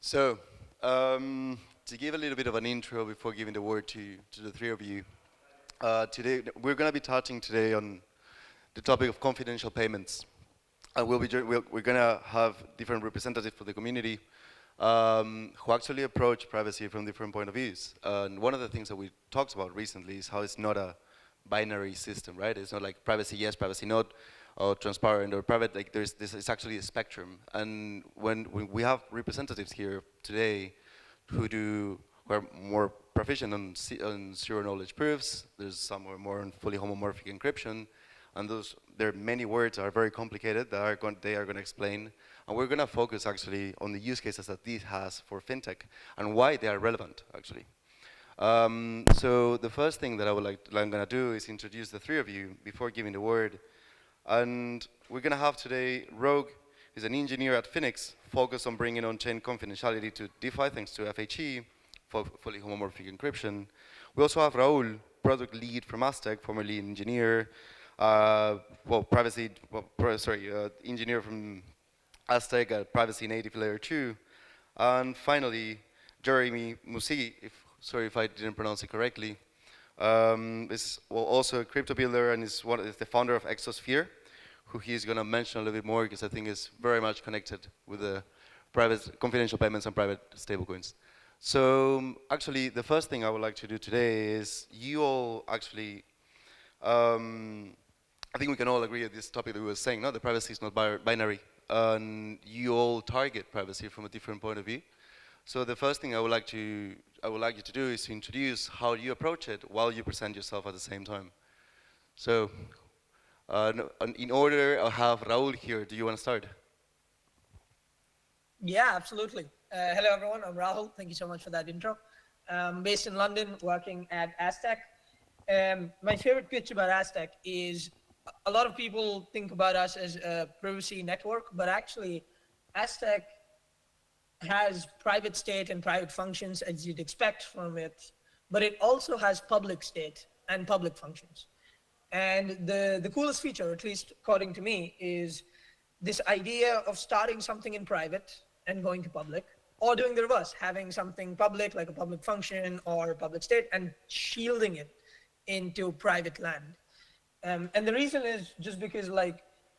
So, to give a little bit of an intro before giving the word to the three of you, today we're going to be touching today on the topic of confidential payments. And we're going to have different representatives for the community who actually approach privacy from different point of views. And one of the things that we talked about recently is how it's not a binary system, right? It's not like privacy yes, privacy not, or transparent or private. Like it's actually a spectrum. And when we have representatives here today who are more proficient on zero knowledge proofs, there's some who are more on fully homomorphic encryption, and there are many words that are very complicated that they are going to explain. And we're going to focus actually on the use cases that this has for fintech and why they are relevant, actually. So the first thing that I'm going to do is introduce the three of you before giving the word. And we're going to have today Rogue, who's an engineer at Fhenix, focused on bringing on-chain confidentiality to DeFi thanks to FHE, for fully homomorphic encryption. We also have Rahul, product lead from Aztec, formerly an engineer, engineer from Aztec at privacy native layer 2. And finally, Jeremy Siringhi, sorry if I didn't pronounce it correctly, is also a crypto builder and is the founder of Exosphere, who he's going to mention a little bit more because I think is very much connected with the private confidential payments and private stablecoins. So actually, the first thing I would like to do today is you all actually, I think we can all agree at this topic that we were saying, no, the privacy is not binary, and you all target privacy from a different point of view. So the first thing I would like you to do is to introduce how you approach it while you present yourself at the same time. So, in order, I'll have Rahul here. Do you want to start? Yeah, absolutely. Hello, everyone. I'm Rahul. Thank you so much for that intro. Based in London, working at Aztec. My favorite pitch about Aztec is a lot of people think about us as a privacy network, but actually, Aztec has private state and private functions as you'd expect from it, but it also has public state and public functions. And the coolest feature, at least according to me, is this idea of starting something in private and going to public, or doing the reverse, having something public like a public function or public state and shielding it into private land. And the reason is just because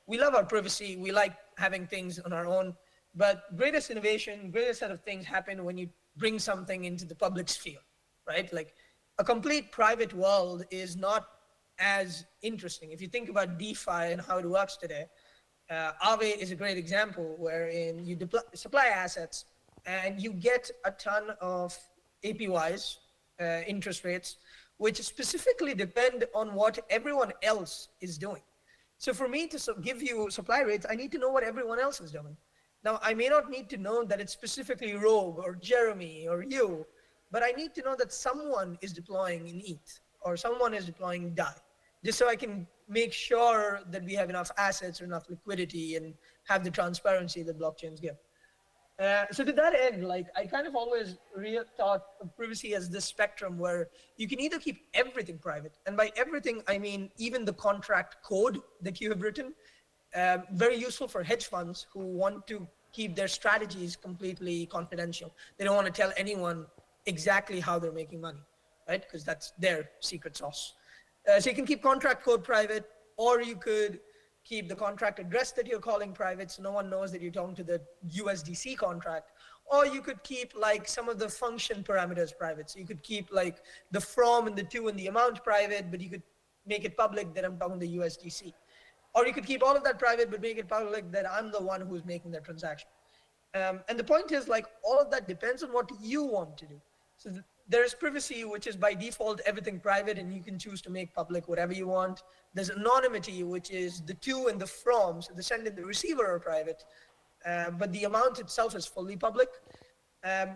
we love our privacy, we like having things on our own, but greatest innovation, greatest set of things happen when you bring something into the public sphere, right? Like a complete private world is not as interesting. If you think about DeFi and how it works today, Aave is a great example wherein you supply assets and you get a ton of APYs, interest rates, which specifically depend on what everyone else is doing. So for me to give you supply rates, I need to know what everyone else is doing. Now, I may not need to know that it's specifically Rogue or Jeremy or you, but I need to know that someone is deploying in ETH or someone is deploying DAI, just so I can make sure that we have enough assets or enough liquidity and have the transparency that blockchains give. So to that end, I kind of always thought of privacy as this spectrum where you can either keep everything private, and by everything, I mean even the contract code that you have written, very useful for hedge funds who want to keep their strategies completely confidential. They don't want to tell anyone exactly how they're making money, right? Because that's their secret sauce. So you can keep contract code private, or you could keep the contract address that you're calling private so no one knows that you're talking to the USDC contract. Or you could keep some of the function parameters private. So you could keep the from and the to and the amount private, but you could make it public that I'm talking to USDC. Or you could keep all of that private, but make it public that I'm the one who's making that transaction. And the point is all of that depends on what you want to do. So there's privacy, which is by default everything private, and you can choose to make public whatever you want. There's anonymity, which is the to and the from, so the sender and the receiver are private, but the amount itself is fully public.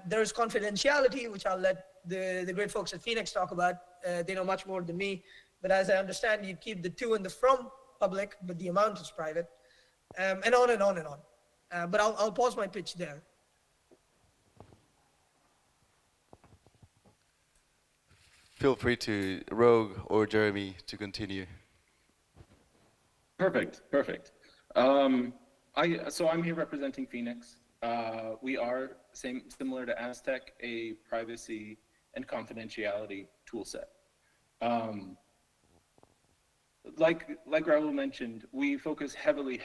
There's confidentiality, which I'll let the great folks at Fhenix talk about. They know much more than me, but as I understand, you keep the to and the from public, but the amount is private, and on and on and on. But I'll pause my pitch there. Feel free to, Rogue or Jeremy, to continue. Perfect. So I'm here representing Fhenix. we are similar to Aztec, a privacy and confidentiality toolset. Like Rahul mentioned, we focus heavily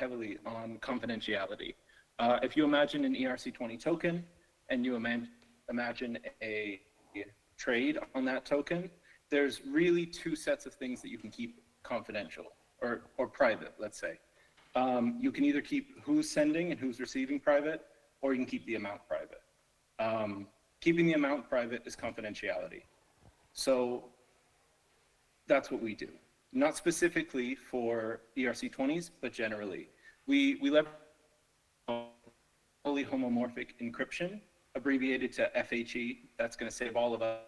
on confidentiality. If you imagine an ERC20 token and you imagine a trade on that token, there's really two sets of things that you can keep confidential or private, let's say. You can either keep who's sending and who's receiving private, or you can keep the amount private. Keeping the amount private is confidentiality. So that's what we do. Not specifically for ERC20s, but generally. We leverage fully homomorphic encryption, abbreviated to FHE. That's going to save all of us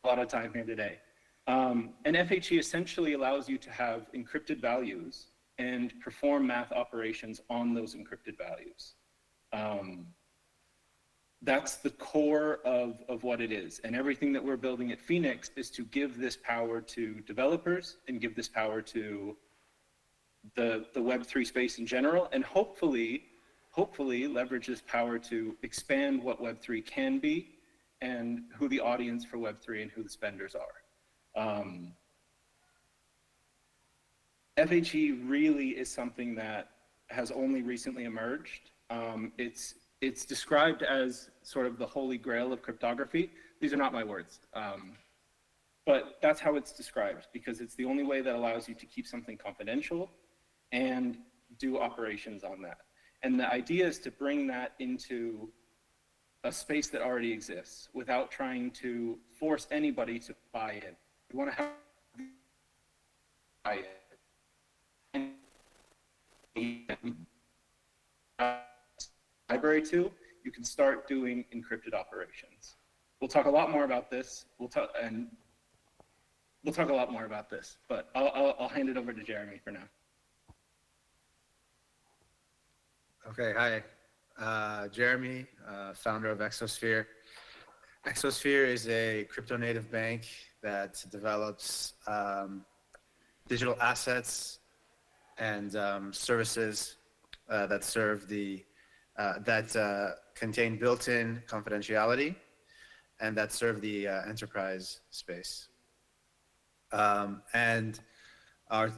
a lot of time here today. And FHE essentially allows you to have encrypted values and perform math operations on those encrypted values. That's the core of what it is. And everything that we're building at Fhenix is to give this power to developers and give this power to the Web3 space in general, and hopefully leverage this power to expand what Web3 can be and who the audience for Web3 and who the spenders are. FHE really is something that has only recently emerged. It's described as sort of the holy grail of cryptography. These are not my words, but that's how it's described, because it's the only way that allows you to keep something confidential and do operations on that. And the idea is to bring that into a space that already exists without trying to force anybody to buy it. You want to have buy it. Library to, you can start doing encrypted operations. We'll talk a lot more about this. We'll talk a lot more about this, but I'll hand it over to Jeremy for now. Okay, hi. Jeremy, founder of Exosphere. Exosphere is a crypto native bank that develops digital assets and services that serve that contain built-in confidentiality and that serve the enterprise space. And our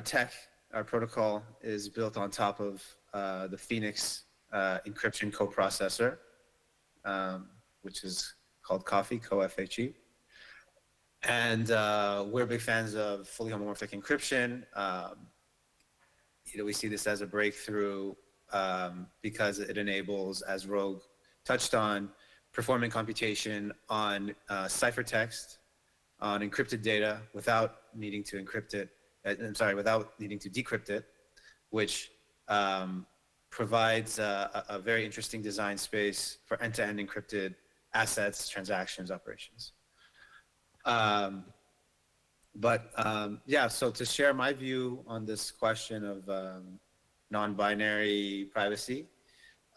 tech, our protocol is built on top of the Fhenix encryption coprocessor, which is called Coffee, CoFHE. And we're big fans of fully homomorphic encryption. We see this as a breakthrough because it enables, as Rogue touched on, performing computation on ciphertext, on encrypted data without needing to encrypt it. Without needing to decrypt it, which provides a very interesting design space for end-to-end encrypted assets, transactions, operations. So to share my view on this question of non-binary privacy,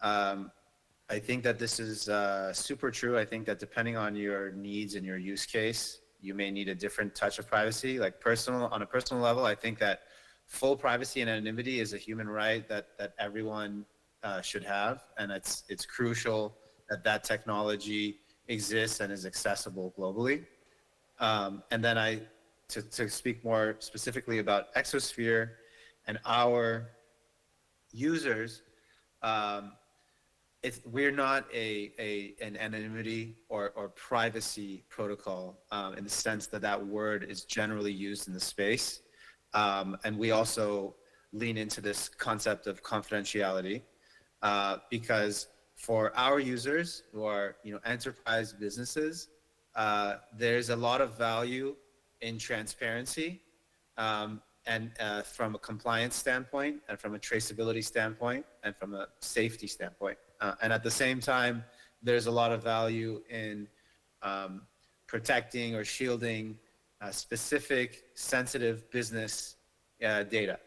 I think that this is super true. I think that depending on your needs and your use case, you may need a different touch of privacy. Like on a personal level, I think that full privacy and anonymity is a human right that everyone should have, and it's crucial that technology exists and is accessible globally. And then to speak more specifically about Exosphere and our users, we're not an anonymity or privacy protocol in the sense that word is generally used in the space. And we also lean into this concept of confidentiality because for our users who are enterprise businesses, there's a lot of value in transparency and from a compliance standpoint and from a traceability standpoint and from a safety standpoint. And at the same time, there's a lot of value in protecting or shielding specific sensitive business data.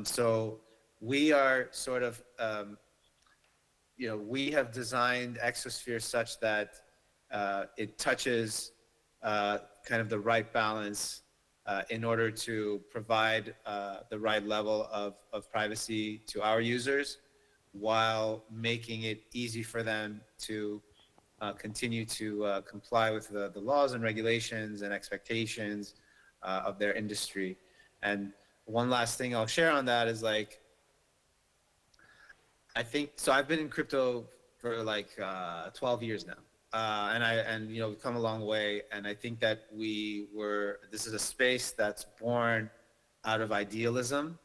So we are sort of, we have designed Exosphere such that it touches kind of the right balance in order to provide the right level of privacy to our users while making it easy for them to continue to comply with the laws and regulations and expectations of their industry. And one last thing I'll share on that is like, I think, so I've been in crypto for like 12 years now. And you know, we've come a long way. And I think that this is a space that's born out of idealism.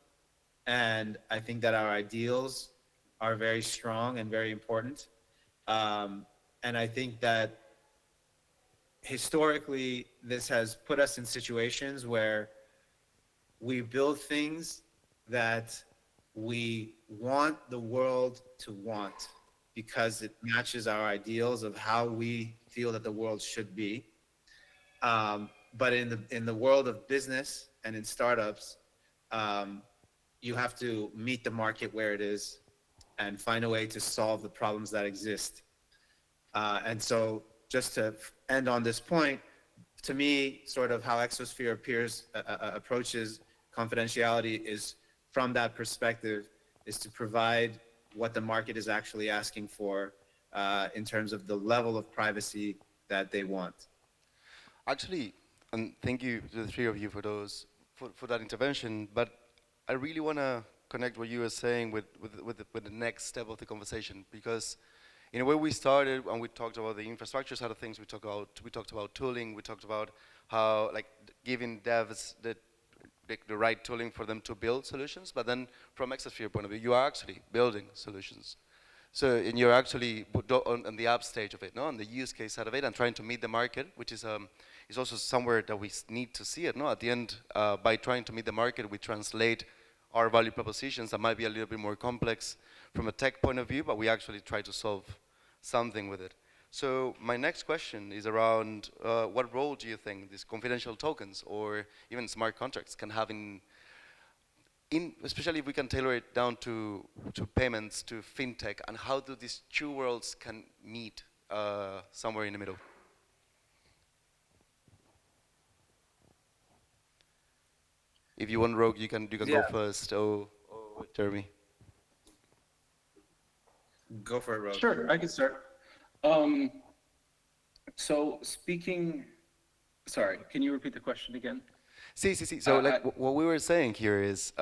And I think that our ideals are very strong and very important. And I think that historically, this has put us in situations where we build things that we want the world to want because it matches our ideals of how we feel that the world should be. But in the world of business and in startups, you have to meet the market where it is and find a way to solve the problems that exist. And so just to end on this point, to me, sort of how Exosphere approaches confidentiality is from that perspective, is to provide what the market is actually asking for in terms of the level of privacy that they want. Actually, and thank you to the three of you for that intervention, but I really want to connect what you were saying with the next step of the conversation, because in a way we started and we talked about the infrastructure side of things, we talked about tooling, we talked about how like giving devs the right tooling for them to build solutions, but then from Exosphere point of view, you are actually building solutions. So, and you're actually on the app stage of it, no, on the use case side of it, and trying to meet the market, which is also somewhere that we need to see it, no? At the end, by trying to meet the market, we translate our value propositions that might be a little bit more complex from a tech point of view, but we actually try to solve something with it. So my next question is around what role do you think these confidential tokens or even smart contracts can have especially if we can tailor it down to payments, to fintech, and how do these two worlds can meet somewhere in the middle? If you want, Rogue, you can go first. Oh, Jeremy. Go for it, Rogue. Sure, I can start. So sorry, can you repeat the question again? See. So what we were saying here is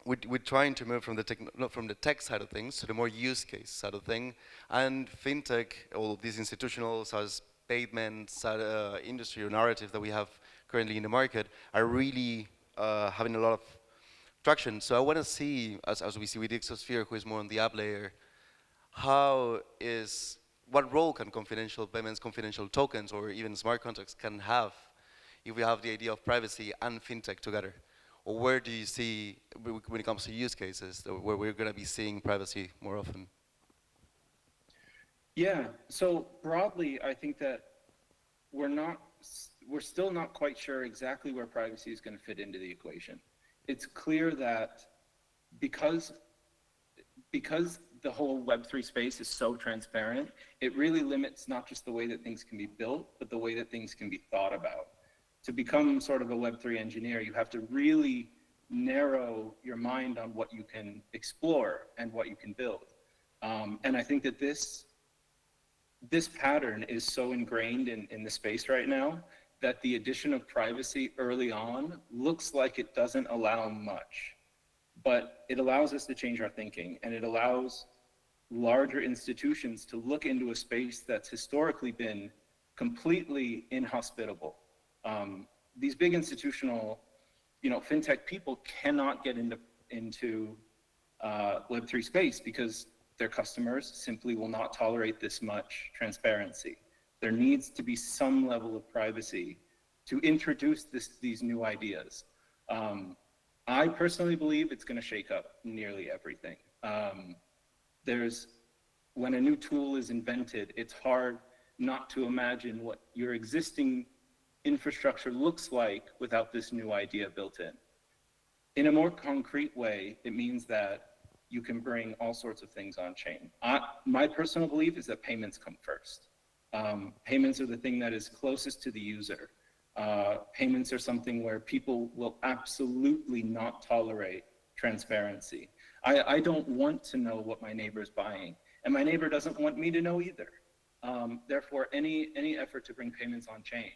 we're trying to move from the tech side of things to the more use case side of thing, and fintech, all of these institutional as payments industry or narrative that we have currently in the market are really having a lot of traction. So I want to see, as we see with Exosphere, who is more on the app layer, what role can confidential payments, confidential tokens, or even smart contracts can have if we have the idea of privacy and fintech together? Or where do you see, when it comes to use cases, where we're going to be seeing privacy more often? Yeah, so broadly, I think that we're still not quite sure exactly where privacy is going to fit into the equation. It's clear that because the whole Web3 space is so transparent, it really limits not just the way that things can be built, but the way that things can be thought about. To become sort of a Web3 engineer, you have to really narrow your mind on what you can explore and what you can build. And I think that this pattern is so ingrained in the space right now that the addition of privacy early on looks like it doesn't allow much. But it allows us to change our thinking, and it allows larger institutions to look into a space that's historically been completely inhospitable. These big institutional, fintech people cannot get into Web3 space because their customers simply will not tolerate this much transparency. There needs to be some level of privacy to introduce these new ideas. I personally believe it's going to shake up nearly everything. When a new tool is invented, it's hard not to imagine what your existing infrastructure looks like without this new idea built in. In a more concrete way, it means that you can bring all sorts of things on chain. My personal belief is that payments come first. Payments are the thing that is closest to the user. Payments are something where people will absolutely not tolerate transparency. I don't want to know what my neighbor is buying, and my neighbor doesn't want me to know either. Therefore, any effort to bring payments on chain,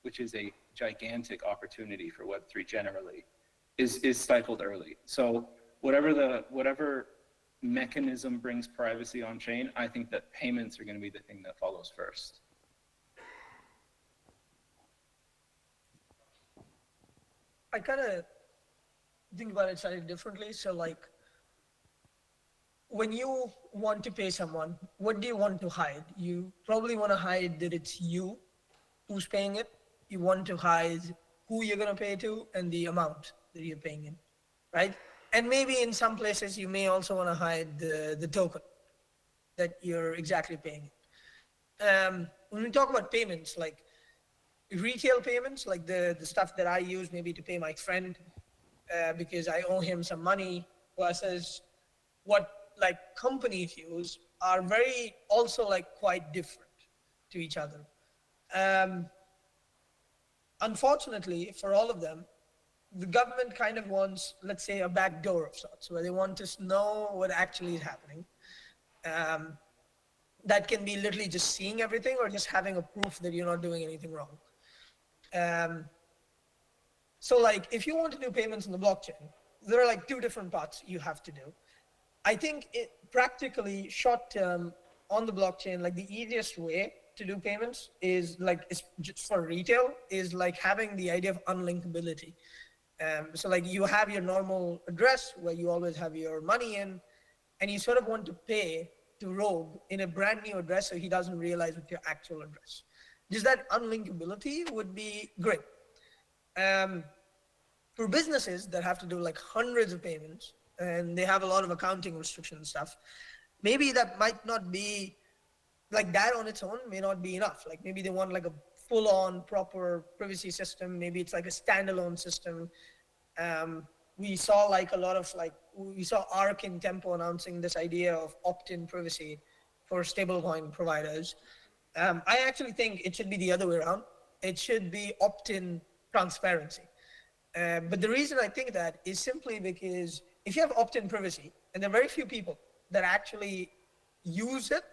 which is a gigantic opportunity for Web3 generally, is stifled early. So whatever mechanism brings privacy on chain, I think that payments are going to be the thing that follows first. I kind of think about it slightly differently. So like, when you want to pay someone, what do you want to hide? You probably want to hide that it's you who's paying it. You want to hide who you're going to pay to and the amount that you're paying in, right? And maybe in some places you may also want to hide the token that you're exactly paying. When we talk about payments, like retail payments, like the stuff that I use maybe to pay my friend because I owe him some money, versus what like companies use, are very also like quite different to each other. Unfortunately for all of them, the government kind of wants, let's say, a back door of sorts, where they want to know what actually is happening. That can be literally just seeing everything or just having a proof that you're not doing anything wrong. So like, if you want to do payments in the blockchain, there are like two different parts you have to do. I think practically short term on the blockchain, like the easiest way to do payments is like, it's just for retail, is like having the idea of unlinkability. So like you have your normal address where you always have your money in, and you sort of want to pay to Rogue in a brand new address so he doesn't realize what's your actual address. Just that unlinkability would be great. For businesses that have to do like hundreds of payments and they have a lot of accounting restrictions and stuff, maybe that might not be, like that on its own may not be enough. Like maybe they want like a full-on proper privacy system. Maybe it's like a standalone system. We saw like a lot of like, we saw ARC and Tempo announcing this idea of opt-in privacy for stablecoin providers. I actually think it should be the other way around. It should be opt-in transparency. But the reason I think that is simply because if you have opt-in privacy, and there are very few people that actually use it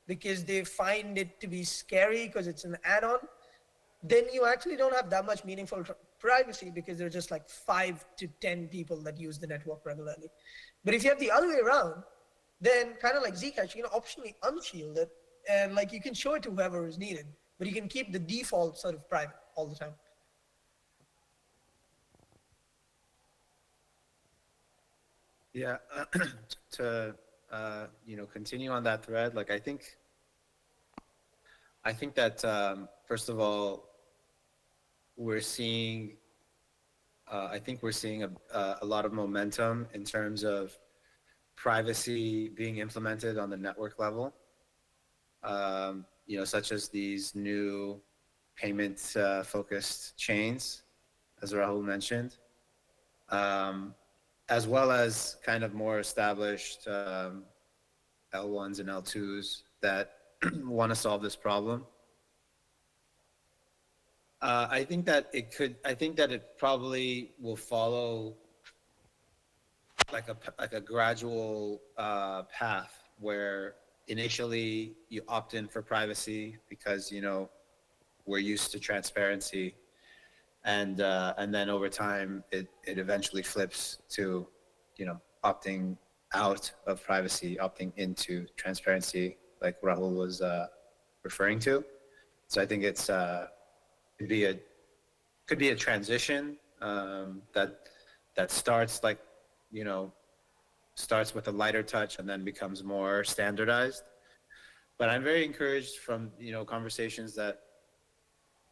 because they find it to be scary because it's an add-on, then you actually don't have that much meaningful privacy because there are just like 5 to 10 people that use the network regularly. But if you have the other way around, then kind of like Zcash, you can optionally unshield it, and like you can show it to whoever is needed, but you can keep the default sort of private all the time. Yeah, to continue on that thread, like I think that first of all, we're seeing a lot of momentum in terms of privacy being implemented on the network level. Such as these new payment focused chains, as Rahul mentioned. As well as kind of more established L1s and L2s that want to solve this problem. I think that it probably will follow like a gradual path where initially you opt in for privacy because we're used to transparency. And then over time, it eventually flips to, opting out of privacy, opting into transparency, like Rahul was referring to. So I think it's could be a transition that starts like, starts with a lighter touch and then becomes more standardized. But I'm very encouraged from conversations that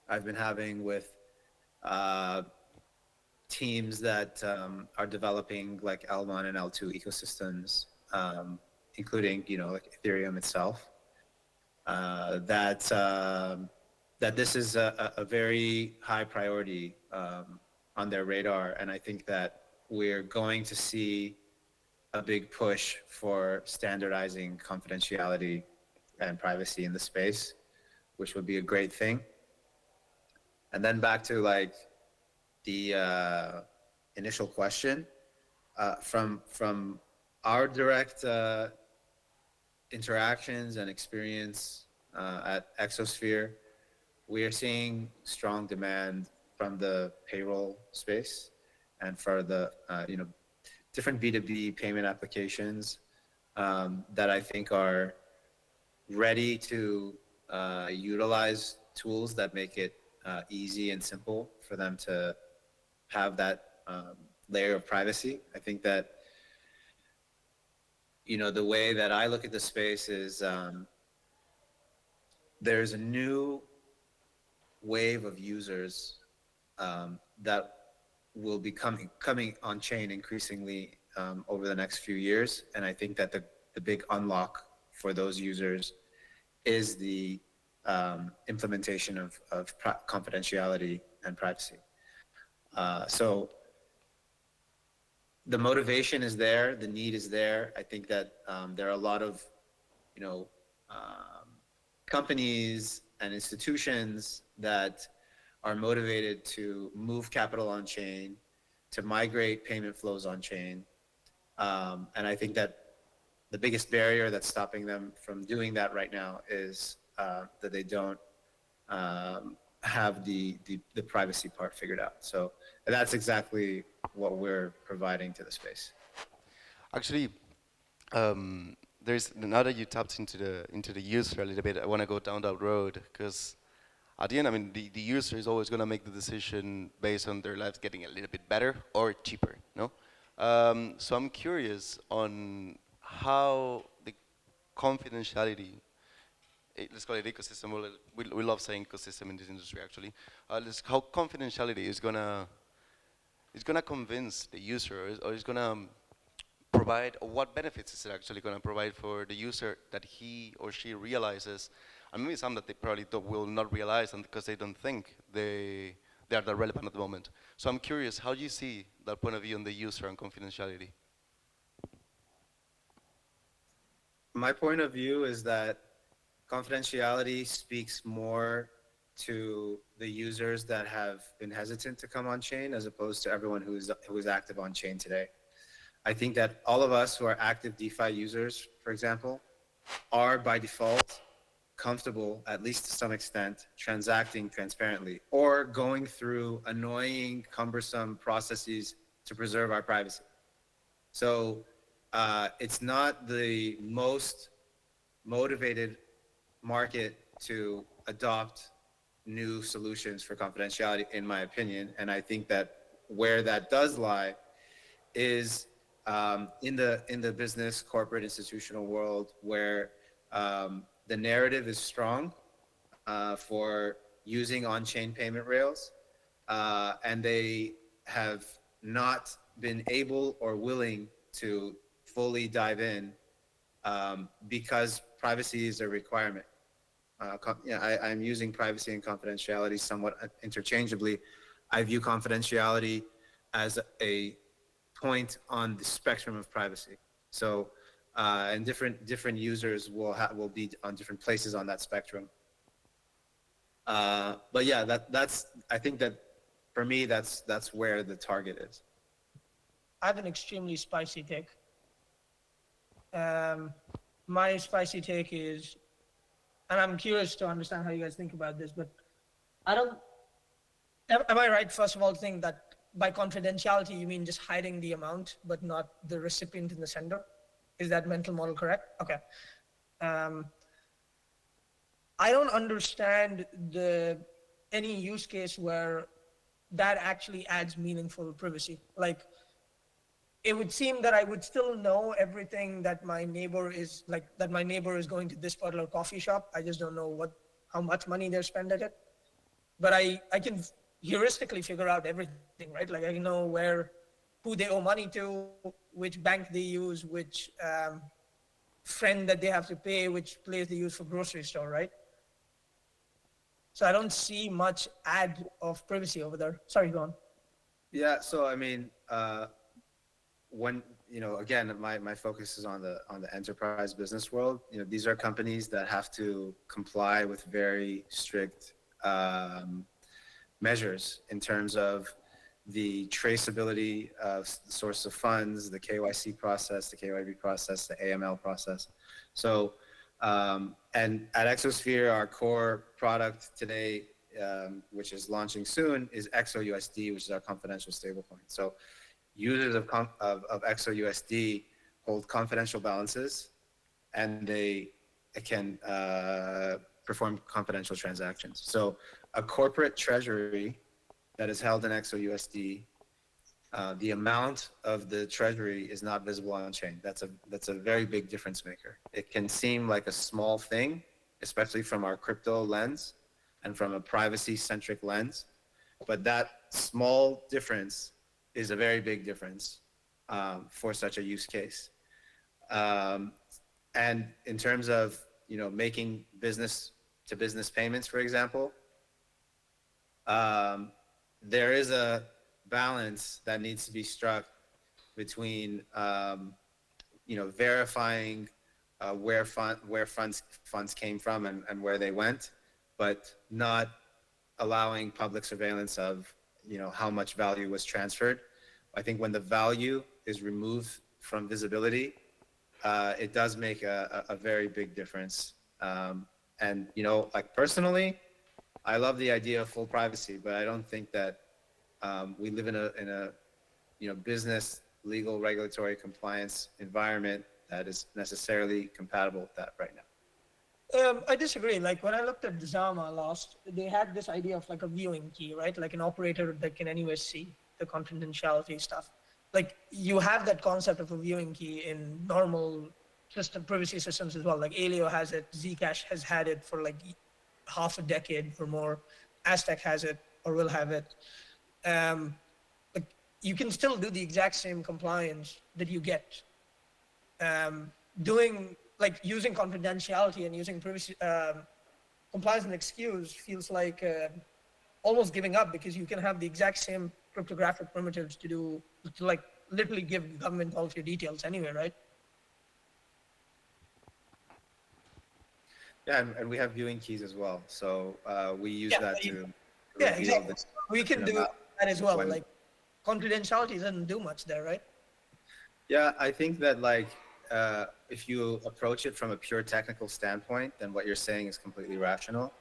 I've been having with teams that are developing like L1 and L2 ecosystems, including like Ethereum itself, that this is a very high priority on their radar, and I think that we're going to see a big push for standardizing confidentiality and privacy in the space, which would be a great thing. And then back to like the initial question, from our direct interactions and experience at Exosphere, we are seeing strong demand from the payroll space and for the different B2B payment applications that I think are ready to utilize tools that make it easy and simple for them to have that layer of privacy. I think that, the way that I look at the space is there's a new wave of users that will be coming on chain increasingly over the next few years. And I think that the big unlock for those users is the implementation of confidentiality and privacy. So the motivation is there, the need is there. I think that there are a lot of, companies and institutions that are motivated to move capital on chain, to migrate payment flows on chain. And I think that the biggest barrier that's stopping them from doing that right now is that they don't have the privacy part figured out. So that's exactly what we're providing to the space. Actually, there's now that you tapped into the user a little bit, I want to go down that road because at the end, I mean, the user is always going to make the decision based on their lives getting a little bit better or cheaper, no? So I'm curious on how the confidentiality, let's call it ecosystem. We love saying ecosystem in this industry, actually. How confidentiality is gonna convince the user, or is gonna provide, or what benefits is it actually gonna provide for the user that he or she realizes, and maybe some that they probably will not realize, and because they don't think they are that relevant at the moment. So I'm curious, how do you see that point of view on the user and confidentiality? My point of view is that confidentiality speaks more to the users that have been hesitant to come on chain as opposed to everyone who is active on chain today. I think that all of us who are active DeFi users, for example, are by default comfortable, at least to some extent, transacting transparently or going through annoying, cumbersome processes to preserve our privacy. So it's not the most motivated market to adopt new solutions for confidentiality, in my opinion. And I think that where that does lie is in the business, corporate, institutional world, where the narrative is strong for using on-chain payment rails, and they have not been able or willing to fully dive in because privacy is a requirement. I'm using privacy and confidentiality somewhat interchangeably. I view confidentiality as a point on the spectrum of privacy. So, and different users will be on different places on that spectrum. But yeah, that's I think that for me that's where the target is. I have an extremely spicy take. My spicy take is, and I'm curious to understand how you guys think about this, but am I right, first of all, to think that by confidentiality, you mean just hiding the amount, but not the recipient and the sender? Is that mental model correct? Okay. I don't understand any use case where that actually adds meaningful privacy. Like, it would seem that I would still know everything that my neighbor is going to this particular coffee shop. I just don't know how much money they're spending at it. But I can heuristically figure out everything, right? Like I know who they owe money to, which bank they use, which friend that they have to pay, which place they use for grocery store, right? So I don't see much add of privacy over there. Sorry, go on. Yeah, so I mean, when again, my focus is on the enterprise business world. These are companies that have to comply with very strict measures in terms of the traceability of the source of funds, the KYC process, the KYB process, the AML process. So, and at Exosphere, our core product today, which is launching soon, is XOUSD, which is our confidential stablecoin. So users of XOUSD hold confidential balances, and they can perform confidential transactions. So a corporate treasury that is held in XOUSD, the amount of the treasury is not visible on chain. That's a very big difference maker. It can seem like a small thing, especially from our crypto lens and from a privacy-centric lens, but that small difference is a very big difference for such a use case. And in terms of making business-to-business payments, for example, there is a balance that needs to be struck between verifying where funds came from and where they went, but not allowing public surveillance of how much value was transferred. I think when the value is removed from visibility, it does make a very big difference. And like personally, I love the idea of full privacy, but I don't think that we live in a business, legal, regulatory compliance environment that is necessarily compatible with that right now. I disagree. Like when I looked at Zama last, they had this idea of like a viewing key, right? Like an operator that can anyway see the confidentiality stuff. Like you have that concept of a viewing key in normal privacy systems as well. Like Alio has it, Zcash has had it for like half a decade or more. Aztec has it or will have it. But you can still do the exact same compliance that you get using confidentiality and using privacy compliance and excuse feels like almost giving up, because you can have the exact same cryptographic primitives to like literally give government all of your details anyway, right? Yeah, and we have viewing keys as well. So we use that to yeah, reveal exactly. We can do that as well. Like confidentiality doesn't do much there, right? Yeah, I think that like if you approach it from a pure technical standpoint, then what you're saying is completely rational.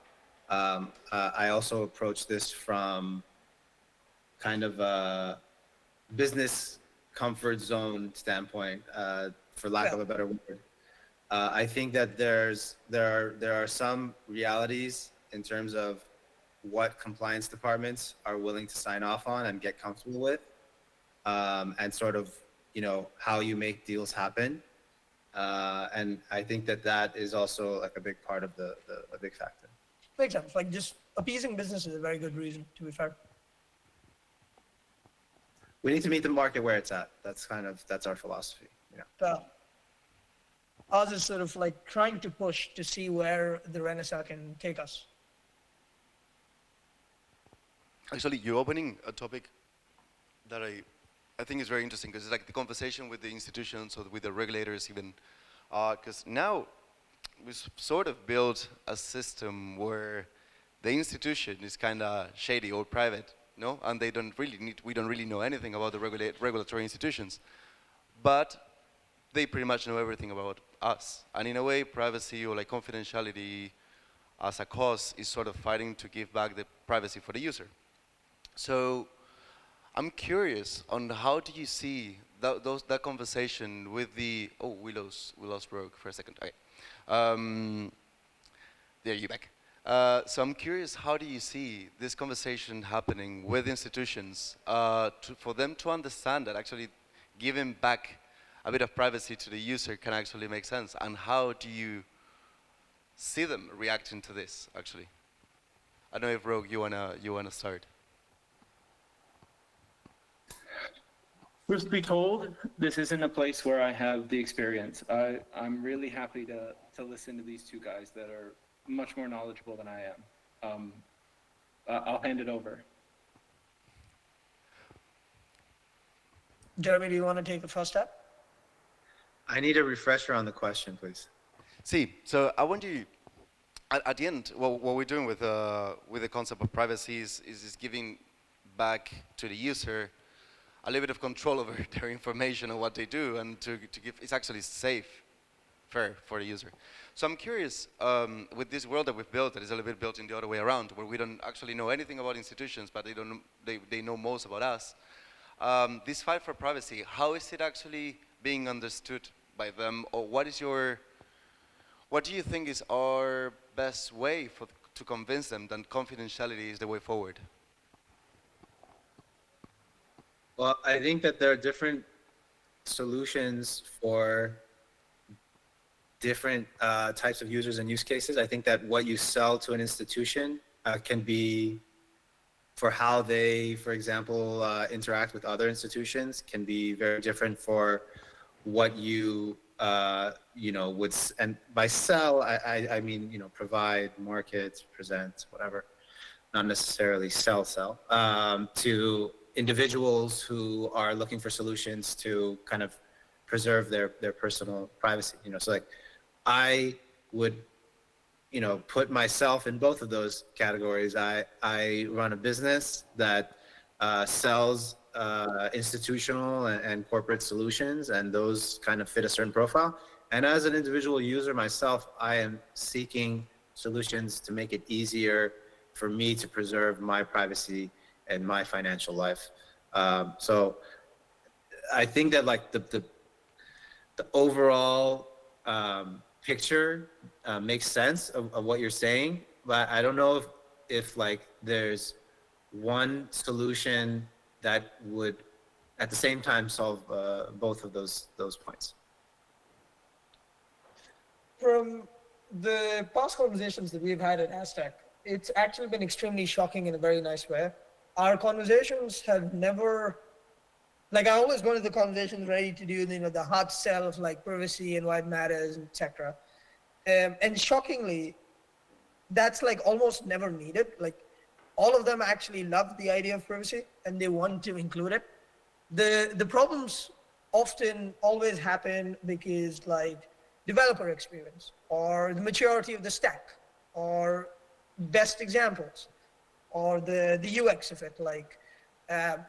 I also approach this from kind of a business comfort zone standpoint, for lack of a better word. I think that there are some realities in terms of what compliance departments are willing to sign off on and get comfortable with, and sort of how you make deals happen. And I think that is also like a big part of a big factor. Makes sense. Like just appeasing business is a very good reason, to be fair. We need to meet the market where it's at. That's our philosophy. Ours is sort of like trying to push to see where the Renaissance can take us. Actually, you're opening a topic that I think is very interesting, because it's like the conversation with the institutions or with the regulators even, because now we've sort of built a system where the institution is kind of shady or private, no? And we don't really know anything about the regulatory institutions, but they pretty much know everything about us. And in a way, privacy or like confidentiality as a cause is sort of fighting to give back the privacy for the user. So I'm curious on how do you see that conversation with the, we lost Rogue for a second. Okay. There, you back. So I'm curious, how do you see this conversation happening with institutions for them to understand that actually giving back a bit of privacy to the user can actually make sense? And how do you see them reacting to this, actually? I don't know if Rogue, you wanna start. Truth be told, this isn't a place where I have the experience. I'm really happy to listen to these two guys that are much more knowledgeable than I am. I'll hand it over. Jeremy, do you want to take the first step? I need a refresher on the question, please. See, so I want you at the end, what we're doing with the concept of privacy is giving back to the user a little bit of control over their information and what they do, and to give, it's actually safe, fair for the user. So I'm curious, with this world that we've built, that is a little bit built in the other way around, where we don't actually know anything about institutions, but they know most about us. This fight for privacy, how is it actually being understood by them, or what do you think is our best way to convince them that confidentiality is the way forward? Well, I think that there are different solutions for different types of users and use cases. I think that what you sell to an institution can be, for how they, for example, interact with other institutions, can be very different for what you would, and by sell, I mean, provide, market, present, whatever, not necessarily sell, to individuals who are looking for solutions to kind of preserve their personal privacy. So like, I would, put myself in both of those categories. I run a business that sells institutional and corporate solutions, and those kind of fit a certain profile. And as an individual user myself, I am seeking solutions to make it easier for me to preserve my privacy and my financial life. So I think that like the overall picture makes sense of what you're saying, but I don't know if like there's one solution that would at the same time solve both of those points. From the past conversations that we've had at Aztec, it's actually been extremely shocking in a very nice way. Our conversations have never, like, I always go into the conversations ready to do the hard sell of like privacy and why it matters, etc. And shockingly, that's like almost never needed. Like, all of them actually love the idea of privacy and they want to include it. The problems often always happen because like developer experience or the maturity of the stack or best examples or the UX of it. Like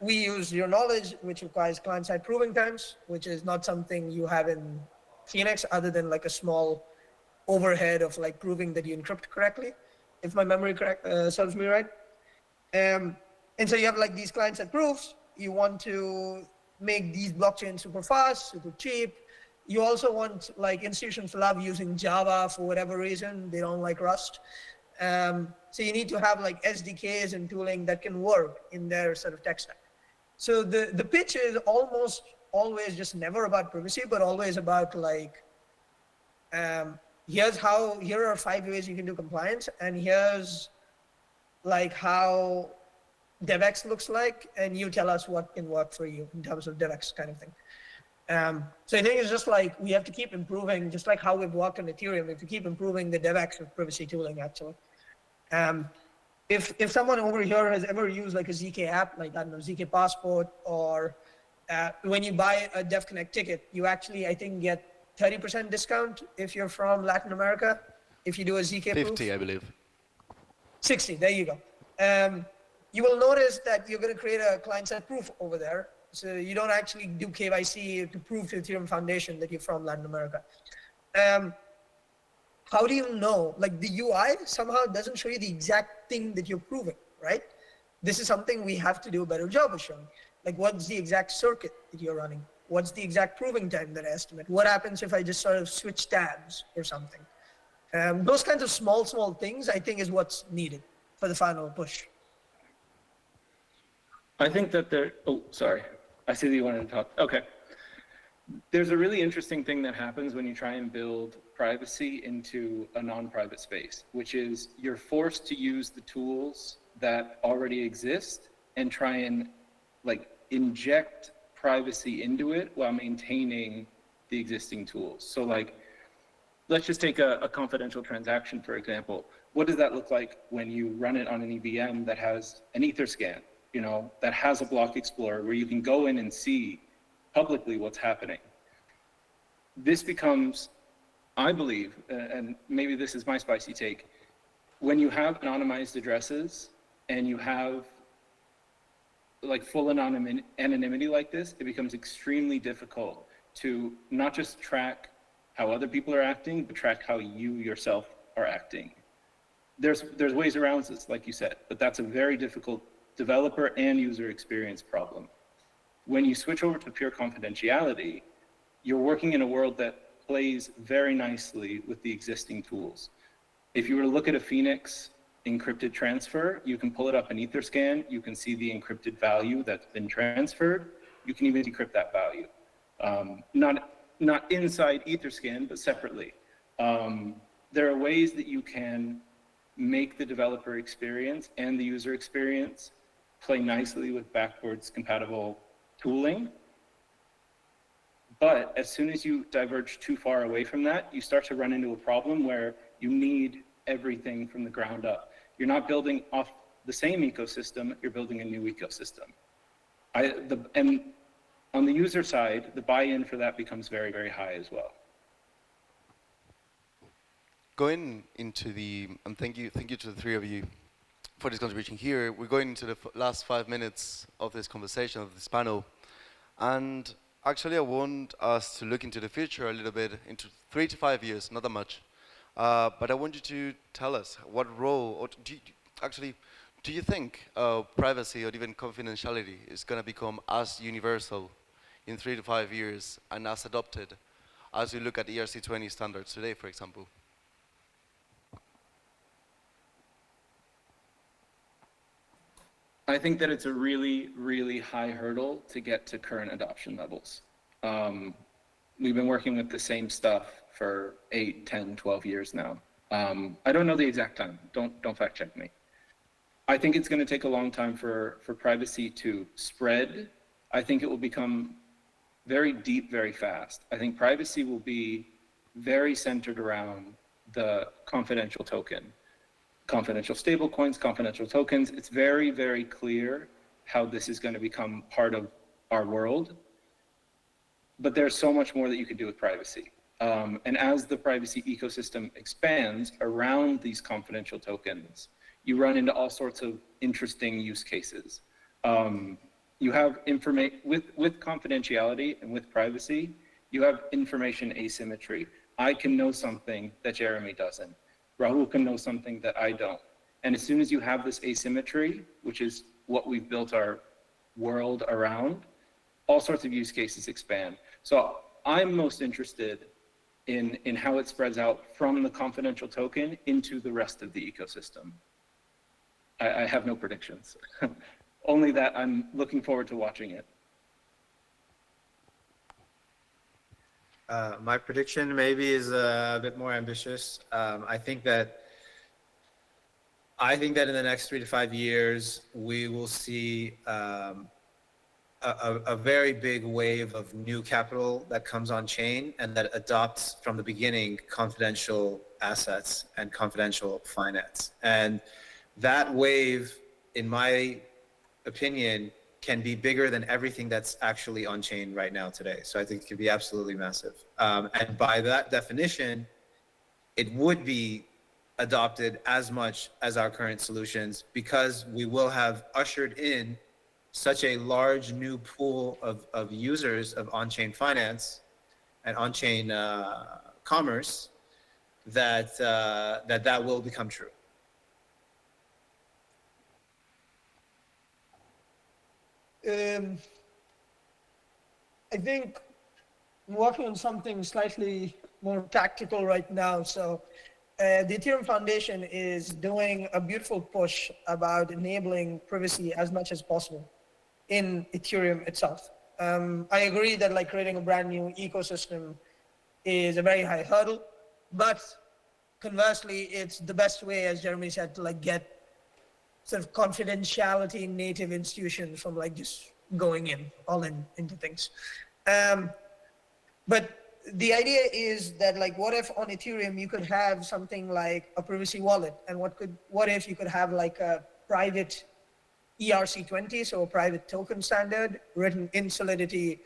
we use your knowledge, which requires client-side proving times, which is not something you have in Fhenix other than like a small overhead of like proving that you encrypt correctly, if my memory serves me right. And so you have like these client-side proofs. You want to make these blockchains super fast, super cheap. You also want, like, institutions love using Java for whatever reason. They don't like Rust. So you need to have like SDKs and tooling that can work in their sort of tech stack. So the pitch is almost always just never about privacy, but always about like, here are 5 ways you can do compliance, and here's like how DevX looks like, and you tell us what can work for you in terms of DevX kind of thing. So I think it's just like, we have to keep improving, just like how we've worked on Ethereum, we have to keep improving the DevX of privacy tooling, actually. If someone over here has ever used like a ZK app, like, I don't know, ZK Passport, or when you buy a DevConnect ticket, you actually, I think, get 30% discount if you're from Latin America, if you do a ZK 50, proof. I believe. 60, there you go. You will notice that you're going to create a client-side proof over there. So you don't actually do KYC to prove to Ethereum Foundation that you're from Latin America. How do you know? Like, the UI somehow doesn't show you the exact thing that you're proving, right? This is something we have to do a better job of showing. Like, what's the exact circuit that you're running? What's the exact proving time that I estimate? What happens if I just sort of switch tabs or something? Those kinds of small things, I think, is what's needed for the final push. I think that sorry. I see that you wanted to talk. Okay. There's a really interesting thing that happens when you try and build privacy into a non-private space, which is you're forced to use the tools that already exist and try and like inject privacy into it while maintaining the existing tools. So like, let's just take a confidential transaction, for example. What does that look like when you run it on an EVM that has an Etherscan, that has a block explorer where you can go in and see publicly what's happening? This becomes, I believe, and maybe this is my spicy take, when you have anonymized addresses and you have like full anonymity like this, it becomes extremely difficult to not just track how other people are acting, but track how you yourself are acting. There's ways around this, like you said, but that's a very difficult developer and user experience problem. When you switch over to pure confidentiality, you're working in a world that plays very nicely with the existing tools. If you were to look at a Fhenix encrypted transfer, you can pull it up in Etherscan, you can see the encrypted value that's been transferred, you can even decrypt that value. Not inside Etherscan, but separately. There are ways that you can make the developer experience and the user experience play nicely with backwards compatible tooling. But as soon as you diverge too far away from that, you start to run into a problem where you need everything from the ground up. You're not building off the same ecosystem, you're building a new ecosystem. And on the user side, the buy-in for that becomes very, very high as well. Going into the, and thank you to the three of you for this contribution here. We're going into the last 5 minutes of this conversation, of this panel. And actually, I want us to look into the future a little bit, into 3 to 5 years, not that much. But I want you to tell us what role, or do you think privacy or even confidentiality is going to become as universal in 3 to 5 years and as adopted as we look at ERC20 standards today, for example? I think that it's a really, really high hurdle to get to current adoption levels. We've been working with the same stuff for 8, 10, 12 years now. I don't know the exact time. Don't fact check me. I think it's going to take a long time for privacy to spread. I think it will become very deep, very fast. I think privacy will be very centered around the confidential token. Confidential stablecoins, confidential tokens. It's very, very clear how this is going to become part of our world. But there's so much more that you can do with privacy. And as the privacy ecosystem expands around these confidential tokens, you run into all sorts of interesting use cases. You have information with confidentiality and with privacy, you have information asymmetry. I can know something that Jeremy doesn't. Rahul can know something that I don't. And as soon as you have this asymmetry, which is what we've built our world around, all sorts of use cases expand. So I'm most interested in how it spreads out from the confidential token into the rest of the ecosystem. I have no predictions. Only that I'm looking forward to watching it. My prediction maybe is a bit more ambitious. I think that in the next 3 to 5 years, we will see a very big wave of new capital that comes on chain and that adopts from the beginning confidential assets and confidential finance. And that wave, in my opinion, can be bigger than everything that's actually on chain right now today. So I think it could be absolutely massive. And by that definition, it would be adopted as much as our current solutions because we will have ushered in such a large new pool of users of on-chain finance and on-chain commerce that that will become true. I think I'm working on something slightly more tactical right now. So the Ethereum Foundation is doing a beautiful push about enabling privacy as much as possible in Ethereum itself. I agree that like creating a brand new ecosystem is a very high hurdle, but conversely, it's the best way, as Jeremy said, to like get sort of confidentiality native institutions from like just going in all into things. But the idea is that like, what if on Ethereum you could have something like a privacy wallet, and what if you could have like a private ERC20, so a private token standard written in Solidity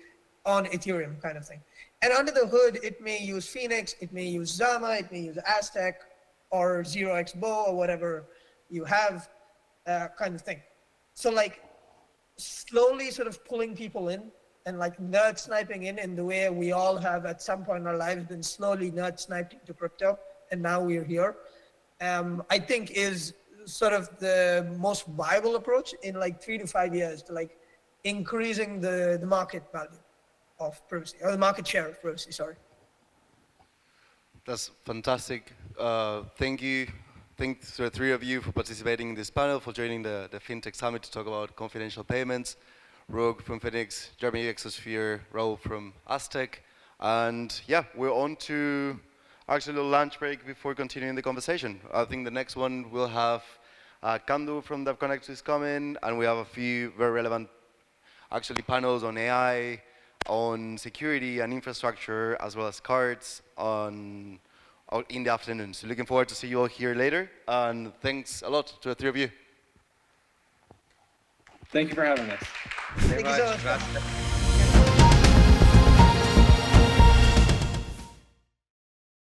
on Ethereum kind of thing. And under the hood, it may use Fhenix, it may use Zama, it may use Aztec, or 0xbo or whatever you have, kind of thing. So like slowly sort of pulling people in and like nerd sniping in the way we all have at some point in our lives been slowly nerd sniped into crypto, and now we're here, I think is sort of the most viable approach in like 3 to 5 years to like increasing the market value of privacy, or the market share of privacy, sorry. That's fantastic. Thank you. Thanks to the three of you for participating in this panel, for joining the Fintech Summit to talk about confidential payments. Rogue from Fhenix, Jeremy Exosphere, Rahul from Aztec. And yeah, we're on to actually a little lunch break before continuing the conversation. I think the next one we'll have Kandu from DevConnect is coming, and we have a few very relevant actually panels on AI, on security and infrastructure, as well as cards in the afternoon. So looking forward to see you all here later, and thanks a lot to the three of you. Thank you for having us. Thank you so much.